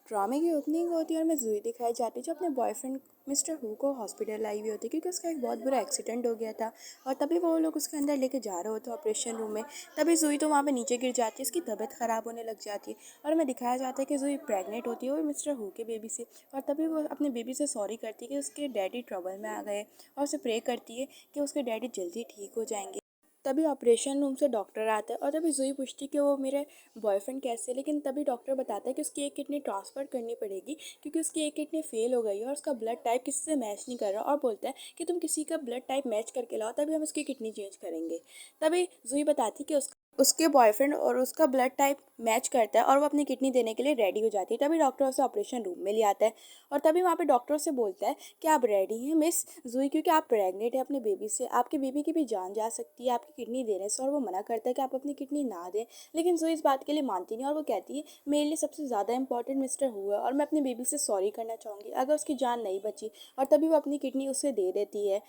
ड्रामे की ओपनिंग होती है और मैं जूही दिखाई जाती है जो अपने boyfriend mister who co hospital आई हुई होती है क्योंकि उसका एक बहुत बुरा एक्सीडेंट हो गया था। और तभी वो लोग उसके अंदर लेके जा रहे होते ऑपरेशन रूम में। तभी जूही तो वहाँ पे नीचे गिर जाती है, उसकी तबीयत ख़राब होने लग जाती है। और हमें दिखाया जाता है कि जूही प्रेग्नेंट होती है वो मिस्टर हु के बेबी से। और तभी वो अपने बेबी से सॉरी करती है कि उसके डैडी ट्रबल में आ गए और उसे प्रे करती है कि उसके डैडी जल्दी ठीक हो जाएंगे। तभी ऑपरेशन रूम से डॉक्टर आता है और तभी जूही पूछती है कि वो मेरे बॉयफ्रेंड कैसे है, लेकिन तभी डॉक्टर बताता है कि उसकी एक किडनी ट्रांसफ़र करनी पड़ेगी क्योंकि उसकी एक किडनी फेल हो गई है और उसका ब्लड टाइप किसी से मैच नहीं कर रहा। और बोलता है कि तुम किसी का ब्लड टाइप मैच करके लाओ तभी हम उसकी किडनी चेंज करेंगे। तभी जूही बताती है कि उसके बॉयफ्रेंड और उसका ब्लड टाइप मैच करता है और वो अपनी किडनी देने के लिए रेडी हो जाती है। तभी डॉक्टर उसे ऑपरेशन रूम में ले आता है और तभी वहाँ पे डॉक्टर से बोलता है कि आप रेडी हैं मिस जूही, क्योंकि आप प्रेग्नेंट है अपने बेबी से, आपके बेबी की भी जान जा सकती है आपकी किडनी देने से। और वो मना करता है कि आप अपनी किडनी ना दें, लेकिन जूही इस बात के लिए मानती नहीं और वो कहती है मेरे लिए सबसे ज़्यादा इंपॉर्टेंट मिस्टर हुआ और मैं अपने बेबी से सॉरी करना चाहूँगी अगर उसकी जान नहीं बची। और तभी वो अपनी किडनी उसे दे देती है।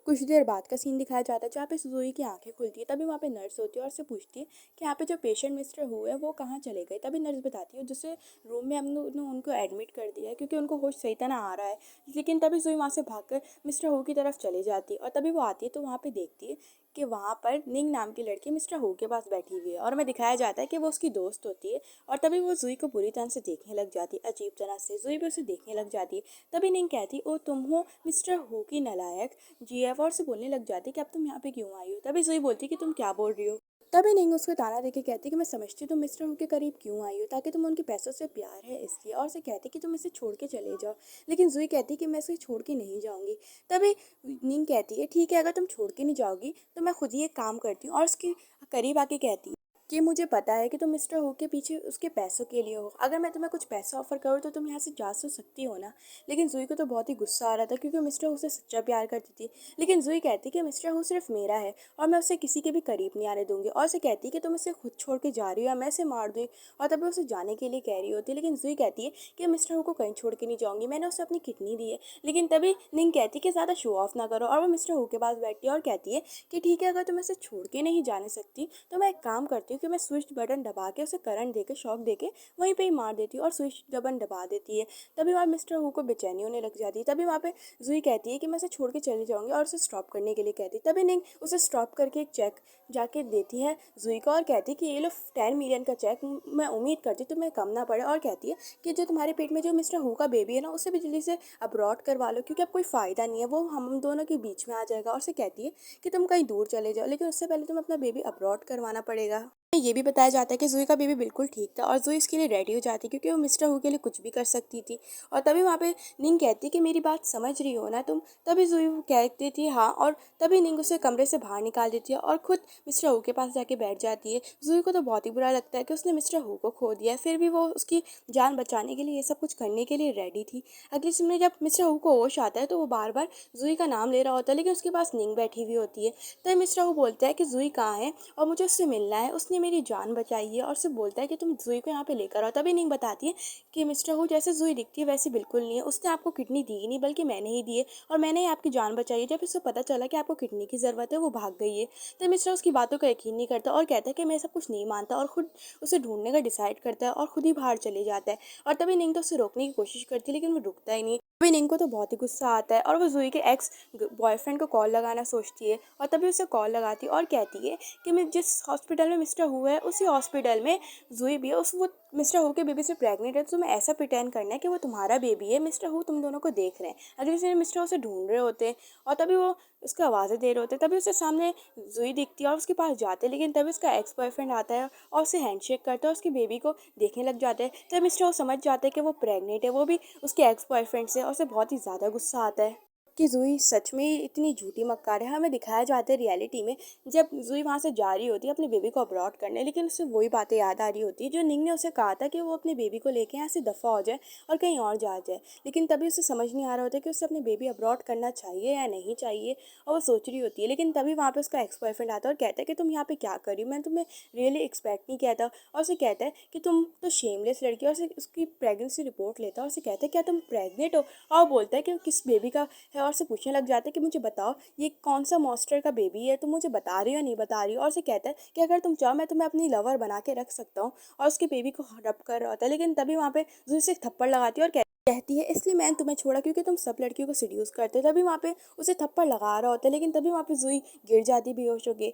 कुछ देर बाद का सीन दिखाया जाता है जहाँ पे ज़ोई की आंखें खुलती है। तभी वहाँ पे नर्स होती है और उससे पूछती है कि यहाँ पे जो पेशेंट मिस्टर हुए हैं वो कहाँ चले गए। तभी नर्स बताती है जिसे रूम में हमने उनको एडमिट कर दिया है क्योंकि उनको होश सही तरह आ रहा है। लेकिन तभी ज़ोई वहाँ से भागकर मिस्टर हू की तरफ चली जाती है और तभी वो आती है तो वहाँ पे देखती है कि वहाँ पर निंग नाम की लड़की मिस्टर हू के पास बैठी हुई है और हमें दिखाया जाता है कि वो उसकी दोस्त होती है। और तभी वो जूही को बुरी तरह से देखने लग जाती है, अजीब तरह से जूही भी उसे देखने लग जाती है। तभी निंग कहती ओ तुम हो मिस्टर हू की नालायक। जीएफ और से बोलने लग जाती कि अब तुम यहाँ पे क्यों आई हो। तभी जोई बोलती कि तुम क्या बोल रही हो। तभी निंग उसको ताना देके कहती कि मैं समझती तुम मिस्टर हू के करीब क्यों आई हो, ताकि तुम उनके पैसों से प्यार है इसलिए। और उसे कहती कि तुम इसे छोड़ के चले जाओ, लेकिन जुई कहती कि मैं इसे छोड़ के नहीं जाऊंगी। तभी निंग कहती है ठीक है अगर तुम छोड़ के नहीं जाओगी तो मैं खुद ही एक काम करती हूँ। और उसके करीब आके कहती है कि मुझे पता है कि तुम मिस्टर हू के पीछे उसके पैसों के लिए हो, अगर मैं तुम्हें कुछ पैसा ऑफर करूँ तो तुम यहाँ से जा तो सकती हो ना। लेकिन जुई को तो बहुत ही गुस्सा आ रहा था क्योंकि मिस्टर हू से सच्चा प्यार करती थी। लेकिन जुई कहती कि मिस्टर हू सिर्फ मेरा है और मैं उसे किसी के भी करीब नहीं आने दूंगी। और उसे कहती कि तुम इसे खुद छोड़ के जा रही हो या मैं इसे मार दूँ। और तभी उसे जाने के लिए कह रही होती है, लेकिन जुई कहती है कि मिस्टर हू को कहीं छोड़ के नहीं जाऊंगी, मैंने उसे अपनी किडनी दी है। लेकिन तभी निंग कहती कि ज़्यादा शो ऑफ ना करो और वो मिस्टर हू के पास बैठती है और कहती है कि ठीक है अगर तुम इसे छोड़ के नहीं जाने सकती तो मैं एक काम करती हूँ कि मैं स्विच बटन दबा के उसे करंट दे के शॉक दे के वहीं पे ही मार देती हूँ। और स्विच बटन दबा देती है। तभी वहाँ मिस्टर हू को बेचैनी होने लग जाती है। तभी वहाँ पे जुई कहती है कि मैं उसे छोड़ के चली जाऊंगी और उसे स्टॉप करने के लिए कहती है। तभी निंग उसे स्टॉप करके एक चेक जाके देती है जुई को और कहती है कि ये लो 10 मिलियन का चेक, मैं उम्मीद करती तुम्हें कम ना पड़े। और कहती है कि जो तुम्हारे पेट में जो मिस्टर हू का बेबी है ना उसे भी जल्दी से अब्रॉड करवा लो क्योंकि अब कोई फ़ायदा नहीं है, वो हम दोनों के बीच में आ जाएगा। और उसे कहती है कि तुम कहीं दूर चले जाओ लेकिन उससे पहले तुम्हें अपना बेबी अब्रॉड करवाना पड़ेगा। ये भी बताया जाता है कि जूही का बेबी बिल्कुल ठीक था और जूही इसके लिए रेडी हो जाती क्योंकि वो मिस्टर हू के लिए कुछ भी कर सकती थी। और तभी वहाँ पे निंग कहती कि मेरी बात समझ रही हो ना तुम। तभी जूही कह देती है हाँ। और तभी निंग उसे कमरे से बाहर निकाल देती है और खुद मिस्टर हू के पास जाके बैठ जाती है। जूही को तो बहुत ही बुरा लगता है कि उसने मिस्टर हू को खो दिया, फिर भी वो उसकी जान बचाने के लिए ये सब कुछ करने के लिए रेडी थी। अगले सीन में जब मिस्टर हू को होश आता है तो वो बार बार जूही का नाम ले रहा होता है, लेकिन उसके पास निंग बैठी हुई होती है। तभी मिस्टर हू बोलता है कि जूही कहाँ है और मुझे उससे मिलना है, उसने मेरी जान बचाई है। और उससे बोलता है कि तुम जूही को यहाँ पे लेकर आओ। तभी निंग बताती है कि मिस्टर हू जैसे जूही दिखती है वैसी बिल्कुल नहीं है, उसने आपको किडनी दी ही नहीं बल्कि मैंने ही दी है और मैंने ही आपकी जान बचाई है। जब उसको पता चला कि आपको किडनी की ज़रूरत है वो भाग गई है। तो मिस्टर उसकी बातों का यकीन नहीं करता और कहता है कि मैं सब कुछ नहीं मानता और खुद उसे ढूंढने का डिसाइड करता है और खुद ही बाहर चले जाता है। और तभी निंग तो उसे रोकने की कोशिश करती है लेकिन वो रुकता ही नहीं। तभी निंग को तो बहुत ही गुस्सा आता है और वो जूही के एक्स बॉयफ्रेंड को कॉल लगाना सोचती है। और तभी उसे कॉल लगाती है और कहती है कि मैं जिस हॉस्पिटल में मिस्टर हु है उसी हॉस्पिटल में जुई भी है, उस वो मिस्टर हु के बेबी से प्रेग्नेंट है, तो तुम्हें ऐसा प्रिटेंड करना है कि वो तुम्हारा बेबी है। मिस्टर हु तुम दोनों को देख रहे हैं। अगले दिन मिस्टर हु उसे ढूंढ रहे होते हैं और तभी वो उसकी आवाज़ें दे रहे होते हैं। तभी उसके सामने जुई दिखती है और उसके पास जाते हैं, लेकिन तभी उसका एक्स बॉयफ्रेंड आता है और उसे हैंडशेक करता है और उसके बेबी को देखने लग जाते हैं। तब मिस्टर हु समझ जाते हैं कि वो प्रेग्नेंट है, वो भी उसके एक्स बॉयफ्रेंड से, और उसे बहुत ही ज़्यादा गुस्सा आता है कि ज़ुई सच में इतनी झूठी मक्कार है। हमें दिखाया जाता है रियलिटी में जब ज़ुई वहाँ से जा रही होती है अपने बेबी को अब्रॉड करने, लेकिन उसे वही बातें याद आ रही होती है जो निंग ने उसे कहा था कि वो अपने बेबी को लेके यहाँ से दफ़ा हो जाए और कहीं और जा जाए। लेकिन तभी उसे समझ नहीं आ रहा होता कि उसे अपने बेबी अब्रॉड करना चाहिए या नहीं चाहिए, और वो सोच रही होती है। लेकिन तभी वहाँ पे उसका एक्स बॉयफ्रेंड आता है और कहता है कि तुम यहाँ पे क्या कर रही हो, मैंने तुम्हें रियली एक्सपेक्ट नहीं किया था। और उसे कहता है कि तुम तो शेमलेस लड़की हो, और उसे उसकी प्रेगनेंसी रिपोर्ट लेता है और उसे कहता है क्या तुम प्रेग्नेंट हो। और वो बोलता है कि वो किस बेबी का है और उसे पूछने लग जाता है कि मुझे बताओ ये कौन सा मॉन्स्टर का बेबी है, तुम मुझे बता रही हो या नहीं बता रही हो। और उसे कहता है कि अगर तुम चाहो मैं तुम्हें अपनी लवर बना के रख सकता हूँ, और उसके बेबी को रब कर रहा होता है। लेकिन तभी वहाँ पे जूही उसे एक थप्पड़ लगाती है और कहती है इसलिए मैंने तुम्हें छोड़ा क्योंकि तुम सब लड़कियों को सिड्यूस करते हो। तभी वहाँ पे उसे थप्पड़ लगा रहा होता है, लेकिन तभी वहाँ पे जूही गिर जाती है बेहोश होके।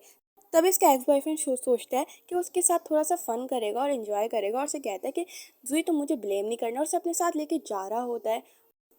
तभी इसका एक्स बॉयफ्रेंड सोचता है कि वो उसके साथ थोड़ा सा फन करेगा और एंजॉय करेगा, और उसे कहता है कि जूही तुम मुझे ब्लेम नहीं करना, और उसे अपने साथ लेके जा रहा होता है।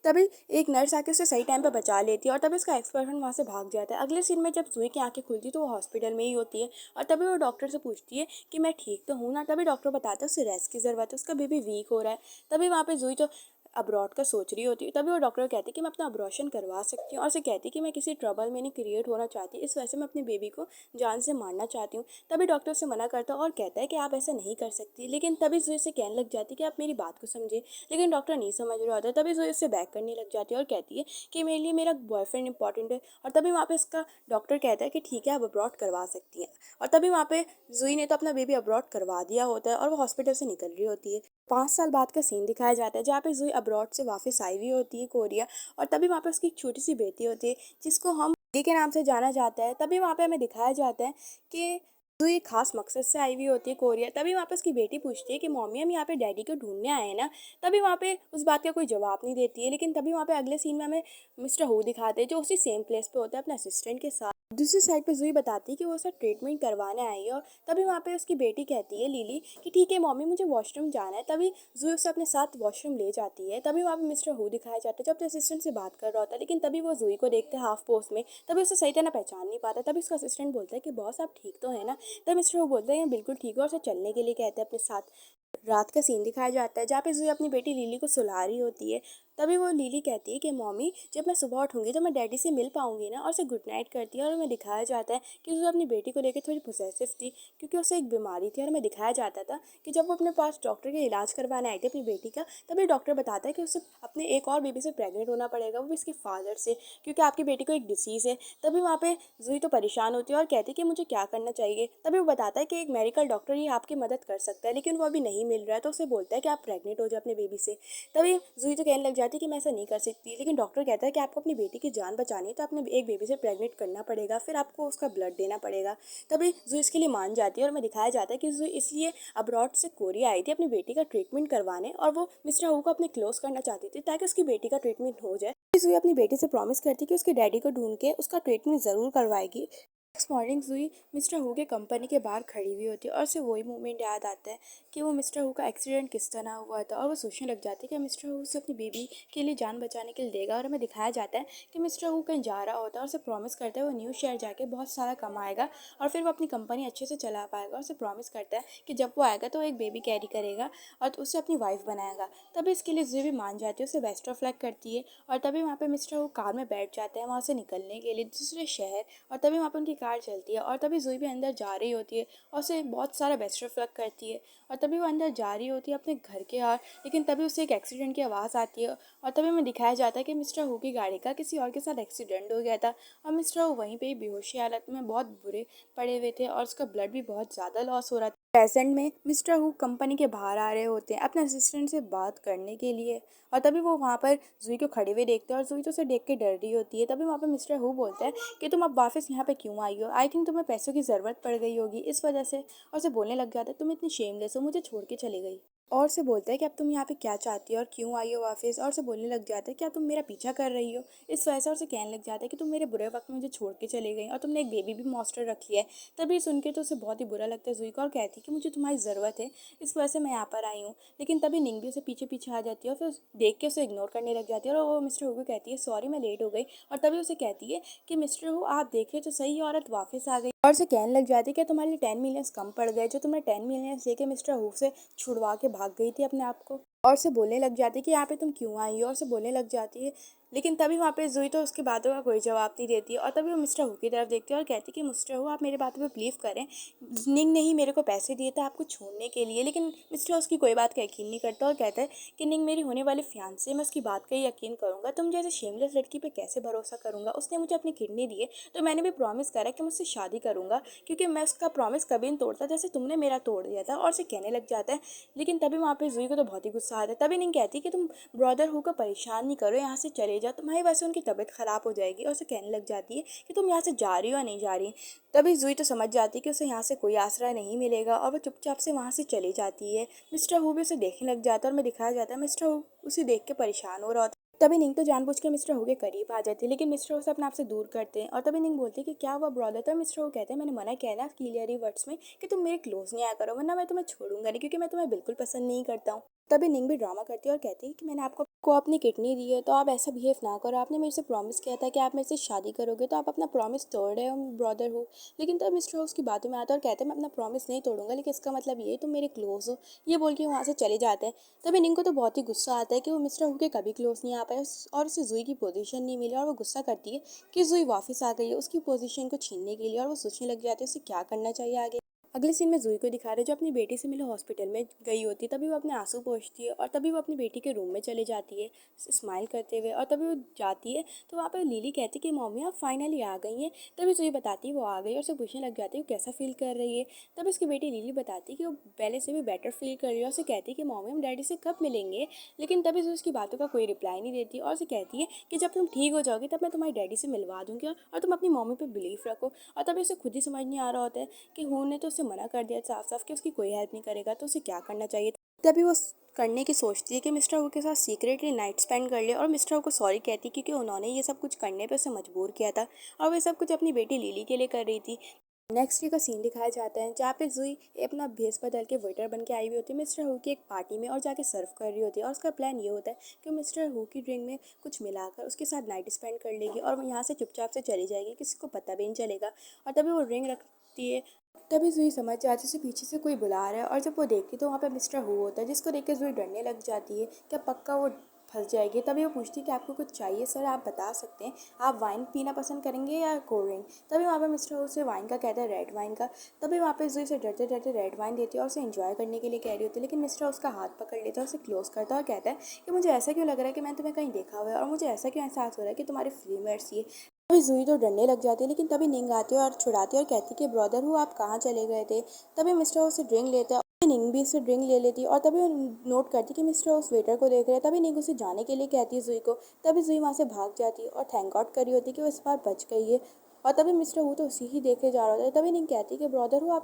तभी एक नर्स आके उसे सही टाइम पे बचा लेती है, और तभी उसका एक्स बॉयफ्रेंड वहाँ से भाग जाता है। अगले सीन में जब जूही की आंखें खुलती है तो वो हॉस्पिटल में ही होती है, और तभी वो डॉक्टर से पूछती है कि मैं ठीक तो हूँ ना। तभी डॉक्टर बताता है उसे रेस्ट की ज़रूरत है, उसका बेबी वीक हो रहा है। तभी वहाँ पे जूही तो अब्रॉड का सोच रही होती है। तभी वो डॉक्टर को कहती है कि मैं अपना अब्रॉशन करवा सकती हूँ, और उसे कहती है कि मैं किसी ट्रबल में नहीं क्रिएट होना चाहती, इस वजह से मैं अपने बेबी को जान से मारना चाहती हूँ। तभी डॉक्टर उसे मना करता है और कहता है कि आप ऐसा नहीं कर सकती। लेकिन तभी जूही से कहने लग जाती है कि आप मेरी बात को समझे, लेकिन डॉक्टर नहीं समझ रहा होता है। तभी जूही उससे बैक करने लग जाती है और कहती है कि मेरे लिए मेरा बॉयफ्रेंड इंपॉर्टेंट है। और तभी वहाँ पे उसका डॉक्टर कहता है कि ठीक है आप अब्रॉड करवा सकती हैं। और तभी वहाँ पे जूही ने तो अपना बेबी अब्रॉड करवा दिया होता है, और वो हॉस्पिटल से निकल रही होती है। 5 साल बाद का सीन दिखाया जाता है जहाँ पे जूही अब्रॉड से वापस आई हुई होती है कोरिया, और तभी वहाँ पे उसकी एक छोटी सी बेटी होती है जिसको हम दी के नाम से जाना जाता है। तभी वहाँ पे हमें दिखाया जाता है कि जूही एक खास मकसद से आई हुई होती है कोरिया। तभी वहाँ पे उसकी बेटी पूछती है कि मम्मी हम यहाँ पे डैडी को ढूंढने आए हैं ना। तभी वहाँ पे उस बात का कोई जवाब नहीं देती है। लेकिन तभी वहाँ पे अगले सीन में हमें मिस्टर हु दिखाते हैं जो उसी सेम प्लेस पे होता है अपने असिस्टेंट के साथ। दूसरी साइड पे जूही बताती है कि वो उसका ट्रीटमेंट करवाने आई है, और तभी वहाँ पे उसकी बेटी कहती है लिली कि ठीक है मम्मी मुझे वॉशरूम जाना है। तभी जूही उसे अपने साथ वॉशरूम ले जाती है। तभी वहाँ पे मिस्टर हु दिखाया जाता है जो अपने असिस्टेंट से बात कर रहा होता है, लेकिन तभी वो जूही को देखते हैं हाफ पोस्ट में। तभी उसे सही तरह पहचान नहीं पाता। तभी उसका असिस्टेंट बोलता है कि बॉस आप ठीक तो है ना। तब मिस्टर हु बोलते हैं बिल्कुल ठीक है, और उसे चलने के लिए कहते हैं अपने साथ। रात का सीन दिखाया जाता है जहाँ पे जूही अपनी बेटी लिली को सुला रही होती है। तभी वो लिली कहती है कि मम्मी जब मैं सुबह उठूंगी तो मैं डैडी से मिल पाऊंगी ना, और उसे गुड नाइट करती है। और हमें दिखाया जाता है कि जूही अपनी बेटी को लेकर थोड़ी पोसेसिव थी क्योंकि उसे एक बीमारी थी। और हमें दिखाया जाता था कि जब वो अपने पास डॉक्टर के इलाज करवाने आई थी अपनी बेटी का, तभी डॉक्टर बताता है कि उसे अपने एक और बेबी से प्रेग्नेंट होना पड़ेगा, वो भी इसके फादर से, क्योंकि आपकी बेटी को एक डिसीज़ है। तभी वहाँ पे जूही तो परेशान होती है और कहती है कि मुझे क्या करना चाहिए। तभी वो बताता है कि एक मेडिकल डॉक्टर ही आपकी मदद कर सकता है, लेकिन वो अभी नहीं मिल रहा है। तो उसे बोलता है कि आप प्रेग्नेंट हो जाओ अपने बेबी से। तभी जूही तो कहने लग जाती है कि मैं ऐसा नहीं कर सकती, लेकिन डॉक्टर कहता है कि आपको अपनी बेटी की जान बचानी है तो आपने एक बेबी से प्रेग्नेंट करना पड़ेगा, फिर आपको उसका ब्लड देना पड़ेगा। तभी जूही इसके लिए मान जाती है, और हमें दिखाया जाता है कि जूही इसलिए अब्रॉड से कोरिया आई थी अपनी बेटी का ट्रीटमेंट करवाने, और वो मिस्टर हु को अपने क्लोज करना चाहती थी ताकि उसकी बेटी का ट्रीटमेंट हो जाए। जूही अपनी बेटी से प्रॉमिस करती कि उसके डैडी को ढूंढ के उसका ट्रीटमेंट ज़रूर करवाएगी। Next morning Juhi mister who के कंपनी के बाहर खड़ी हुई होती है, और उसे वही मोमेंट याद आता है कि वो मिस्टर हु का एक्सीडेंट किस तरह हुआ था। और वो सोचने लग जाती है कि मिस्टर हु उसे अपनी बेबी के लिए जान बचाने के लिए देगा। और हमें दिखाया जाता है कि मिस्टर हु कहीं जा रहा होता है और उसे प्रॉमिस करता है वो न्यू शहर जाके बहुत सारा कमाएगा, और फिर वो अपनी कंपनी अच्छे से चला पाएगा। और उसे प्रॉमिस करता है कि जब वो आएगा तो वो एक बेबी कैरी करेगा और उसे अपनी वाइफ बनाएगा। तभी इसके लिए जूही भी मान जाती है, उसे बेस्ट ऑफ लक करती है। और तभी वहाँ पे मिस्टर हु कार में बैठ जाते हैं वहाँ से निकलने के लिए दूसरे शहर, और तभी वहाँ पे उनकी कार चलती है। और तभी जूही भी अंदर जा रही होती है और उसे बहुत सारा बेस्ट ऑफ लक करती है। और तभी वो अंदर जा रही होती है अपने घर के बाहर, लेकिन तभी उसे एक एक्सीडेंट की आवाज़ आती है, और तभी हमें दिखाया जाता है कि मिस्टर हु की गाड़ी का किसी और के साथ एक्सीडेंट हो गया था, और मिस्टर हु वहीं पे ही बेहोशी हालत में बहुत बुरे पड़े हुए थे, और उसका ब्लड भी बहुत ज़्यादा लॉस हो रहा था। प्रेजेंट में मिस्टर हु कंपनी के बाहर आ रहे होते हैं अपने असिस्टेंट से बात करने के लिए, और तभी वो वहाँ पर जूही को खड़े हुए देखते हैं, और जूही तो उसे देख के डर रही होती है। तभी वहाँ पर मिस्टर हु बोलता है कि तुम अब वापस यहाँ पे क्यों आई हो, आई थिंक तुम्हें पैसों की ज़रूरत पड़ गई होगी इस वजह से। और उसे बोलने लग जाता है तुम इतनी शेमलेस हो, मुझे छोड़ के चली गई। और से बोलता है कि अब तुम यहाँ पे क्या चाहती हो और क्यों आई हो वापस। और से बोलने लग जाता है क्या तुम मेरा पीछा कर रही हो इस वजह से। और से कहने लग जाता है कि तुम मेरे बुरे वक्त में मुझे छोड़ के चले गई और तुमने एक बेबी भी मॉन्स्टर रख लिया है। तभी सुन के तो उसे बहुत ही बुरा लगता है जूही को, और कहती है कि मुझे तुम्हारी ज़रूरत है इस वजह से मैं यहाँ पर आई हूँ। लेकिन तभी निंग भी उसे पीछे पीछे आ जाती है और फिर देख के उसे इग्नोर करने लग जाती है, और वो मिस्टर हु को कहती है सॉरी मैं लेट हो गई। और तभी उसे कहती है कि मिस्टर हु आप देखे तो सही औरत वापस आ गई। और से कहने लग जाती है कि तुम्हारे लिए 10 मिलियंस कम पड़ गए जो तुमने 10 मिलियंस लेके मिस्टर हु से छुड़वा के भाग गई थी अपने आप को। और से बोलने लग जाती है कि यहाँ पे तुम क्यों आई हो, और से बोलने लग जाती है। लेकिन तभी वहाँ पे जूही तो उसकी बातों का कोई जवाब नहीं देती है, और तभी वो मिस्टर हु की तरफ देखती है और कहती है कि मिस्टर हु आप मेरी बातों पे बिलीव करें, निंग ने ही मेरे को पैसे दिए थे आपको छोड़ने के लिए। लेकिन मिस्टर उसकी कोई बात का यकीन नहीं करता और कहता है कि निंग मेरी होने वाली फियांसे, मैं उसकी बात का ही यकीन करूँगा, तुम जैसे शेमलेस लड़की पे कैसे भरोसा करूँगा। उसने मुझे अपनी किडनी दी है तो मैंने भी प्रॉमिस करा कि मुझसे शादी करूँगा, क्योंकि मैं उसका प्रॉमिस कभी नहीं तोड़ता जैसे तुमने मेरा तोड़ दिया था। और से कहने लग जाता है। लेकिन तभी वहाँ पे जूही को तो बहुत ही गुस्सा आता है। तभी निंग कहती है कि तुम ब्रदर हु को परेशान नहीं करो, यहाँ से चले जा। तुम्हारी वजह से उनकी तबीयत ख़राब हो जाएगी। और उसे कहने लग जाती है कि तुम यहाँ से जा रही हो या नहीं जा रही। तभी जुई तो समझ जाती है कि उसे यहाँ से कोई आसरा नहीं मिलेगा और वो चुपचाप से वहाँ से चली जाती है। मिस्टर हु भी उसे देखने लग जाता है और मैं दिखाया जाता है मिस्टर हु उसे देख के परेशान हो रहा होता है। तभी निंग तो जानबूझ के मिस्टर हु के करीब आ जाती है, लेकिन मिस्टर हु उसे अपने आप से दूर करते हैं। और तभी निंग बोलती है कि क्या हुआ ब्रदर। तो मिस्टर हु कहते हैं मैंने मना किया ना क्लियरली वर्ड्स में कि तुम मेरे क्लोज नहीं आया करो, वरना मैं तुम्हें छोड़ूंगा नहीं, क्योंकि मैं तुम्हें बिल्कुल पसंद नहीं करता हूँ। तभी निंग भी ड्रामा करती है और कहती है कि मैंने आपको को अपनी किडनी दी है, तो आप ऐसा बिहेव ना करो। आपने मेरे से प्रॉमिस किया था कि आप मेरे से शादी करोगे, तो आप अपना प्रॉमिस तोड़ रहे हो ब्रदर हो। लेकिन तब मिस्टर हाउस की बातों में आता है और कहते हैं मैं अपना प्रॉमिस नहीं तोड़ूंगा, लेकिन इसका मतलब ये तुम मेरे क्लोज हो। ये बोल के वहाँ से चले जाते हैं। तभी निंग को तो बहुत ही गुस्सा आता है कि वो मिस्टर हु के कभी क्लोज नहीं आ पाए और उसे जुई की पोजीशन नहीं मिली। और वो गुस्सा करती है कि जुई वापस आ गई है उसकी पोजीशन को छीनने के लिए। और वो सोचने लग जाती है उसे क्या करना चाहिए आगे। अगले सीन में जुई को दिखा रहे जो अपनी बेटी से मिले हॉस्पिटल में गई होती है। तभी वो अपने आंसू पोंछती है और तभी वो अपनी बेटी के रूम में चले जाती है स्माइल करते हुए। और तभी वो जाती है तो वहाँ पर लिली कहती है कि मम्मी आप फाइनली आ गई हैं। तभी जुई बताती है वो आ गई और उसे पूछने लग जाती है वो कैसा फील कर रही है। तब उसकी बेटी लिली बताती है कि वो पहले से भी बेटर फील कर रही है और उसे कहती है कि मम्मी हम डैडी से कब मिलेंगे। लेकिन तभी जुई उसकी बातों का कोई रिप्लाई नहीं देती और उसे कहती है कि जब तुम ठीक हो जाओगी तब मैं तुम्हारी डैडी से मिलवा दूंगी और तुम अपनी मम्मी पर बिलीव रखो। और तभी उसे खुद ही समझ नहीं आ रहा होता है कि हून ने तो उसे मना कर दिया साफ साफ कि उसकी कोई हेल्प नहीं करेगा, तो उसे क्या करना चाहिए। तभी वो करने की सोचती है कि मिस्टर हु के साथ सीक्रेटली नाइट स्पेंड कर ले और मिस्टर हु को सॉरी कहती है क्योंकि उन्होंने ये सब कुछ करने पे उसे मजबूर किया था और वे सब कुछ अपनी बेटी लिली के लिए कर रही थी। नेक्स्ट डे का सीन दिखाया जाता है जहाँ पे जुई अपना भेस बदल के वेटर बन के आई हुई होती है मिस्टर हु की एक पार्टी में और जाके सर्व कर रही होती है। और उसका प्लान ये होता है कि मिस्टर हु की ड्रिंक में कुछ मिलाकर उसके साथ नाइट स्पेंड कर लेगी और वो यहाँ से चुपचाप से चली जाएगी, किसी को पता भी नहीं चलेगा। और तभी वो रिंग रखती है। तभी जुई समझ जाती है उसे पीछे से कोई बुला रहा है और जब वो देखती तो वहाँ पे मिस्टर हु होता है, जिसको देख के जुई डरने लग जाती है क्या पक्का वो फंस जाएगी। तभी वो पूछती है कि आपको कुछ चाहिए सर, आप बता सकते हैं, आप वाइन पीना पसंद करेंगे या कोल्ड ड्रिंक। तभी वहाँ पे मिस्टर हु से वाइन का कहता है, रेड वाइन का। तभी वहाँ पे जुई से डरते डरते रेड वाइन देती है और उसे एंजॉय करने के लिए कह रही होती है, लेकिन मिस्टर उसका हाथ पकड़ लेता है, उसे क्लोज करता है और कहता है कि मुझे ऐसा क्यों लग रहा है कि मैंने तुम्हें कहीं देखा हुआ है और मुझे ऐसा क्यों एहसास हो रहा है कि तुम्हारे फ्रीमेट्स ये। तभी जुई तो डरने लग जाती है, लेकिन तभी निंग आती है और छुड़ाती है और कहती है कि ब्रदर हु आप कहाँ चले गए थे। तभी मिस्टर उसे ड्रिंक लेता है, निंग भी उसे ड्रिंक ले लेती है और तभी वो नोट करती कि मिस्टर उस वेटर को देख रहे हैं। तभी निंग उसे जाने के लिए कहती है जुई को। तभी जुई वहाँ से भाग जाती है और थैंक गॉड कर रही होती है कि वो इस बार बच गई है। और तभी मिस्टर हु तो उसी ही देखे जा रहा होता है। तभी निंग कहती है कि ब्रदर हु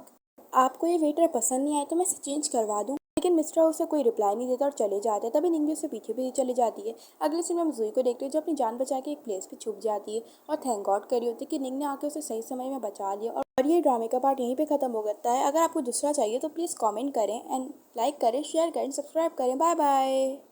आपको ये वेटर पसंद नहीं आया तो मैं इसे चेंज करवा दूँ। लेकिन मिस्टर उसे कोई रिप्लाई नहीं देता और चले जाते हैं। तभी निंगी उससे पीछे भी चली जाती है। अगले सीन में हम जुई को देखते हैं जो अपनी जान बचा के एक प्लेस पे छुप जाती है और थैंक गॉड करी होती है कि निंग ने आके उसे सही समय में बचा लिया। और ये ड्रामे का पार्ट यहीं पे खत्म हो जाता है। अगर आपको दूसरा चाहिए तो प्लीज़ कमेंट करें एंड लाइक करें, शेयर करें, सब्सक्राइब करें। Bye bye.